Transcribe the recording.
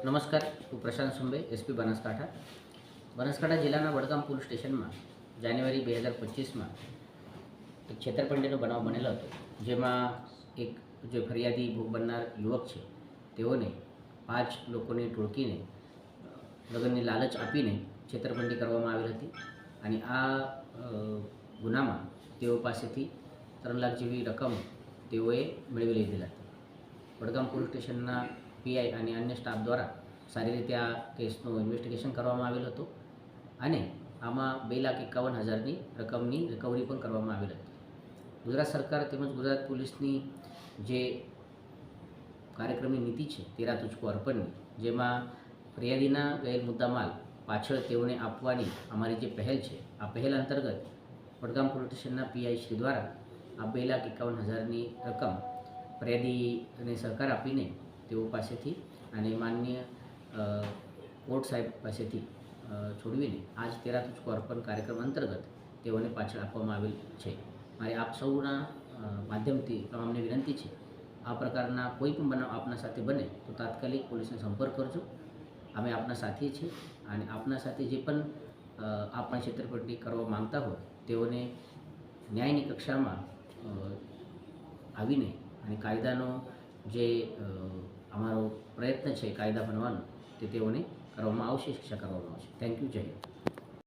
નમસ્કાર, હું પ્રશાંત સુંબે, એસપી બનાસકાંઠા જિલ્લાના વડગામ પોલીસ સ્ટેશનમાં જાન્યુઆરી 2025માં એક છેતરપિંડીનો બનાવ બનેલો હતો, જેમાં એક જે ફરિયાદી ભોગ બનનાર યુવક છે તેઓને 5 લોકોની ટોળકીને લગ્નની લાલચ આપીને છેતરપિંડી કરવામાં આવેલી હતી અને આ ગુનામાં તેઓ પાસેથી 3 લાખ જેવી રકમ તેઓએ મેળવી લીધેલા હતી. વડગામ પોલીસ સ્ટેશનના પીઆઈ અને અન્ય સ્ટાફ દ્વારા સારી રીતે આ કેસનું ઇન્વેસ્ટિગેશન કરવામાં આવેલું હતું અને આમાં 2,51,000ની રકમની રિકવરી પણ કરવામાં આવેલી હતી. ગુજરાત સરકાર તેમજ ગુજરાત પોલીસની જે કાર્યક્રમની નીતિ છે 13 તુજકો અર્પણની, જેમાં ફરિયાદીના ગયેલ મુદ્દામાલ પાછળ તેઓને આપવાની અમારી જે પહેલ છે, આ પહેલ અંતર્ગત વડગામ પોલીસ સ્ટેશનના પીઆઈ શ્રી દ્વારા આ 2,51,000ની રકમ ફરિયાદીને સહકાર આપીને તેઓ પાસેથી અને માનનીય કોર્ટ સાહેબ પાસેથી છોડવીને આજ 13 તુજકો અર્પણ કાર્યક્રમ અંતર્ગત તેઓને પાછળ આપવામાં આવેલ છે. મારે આપ સૌના માધ્યમથી તમામને વિનંતી છે, આ પ્રકારના કોઈ પણ બનાવ આપના સાથે બને તો તાત્કાલિક પોલીસને સંપર્ક કરજો. અમે આપના સાથે છીએ અને આપના સાથે જે પણ આપણા છેતરપિંડી કરવા માંગતા હોય તેઓને ન્યાયની કક્ષામાં આવીને અને કાયદાનો જે અમારો પ્રયત્ન છે કાયદા બનવાનો તે તેઓને કરવામાં આવશે, શિક્ષા કરવામાં આવશે. Thank you. જય હિન્દ.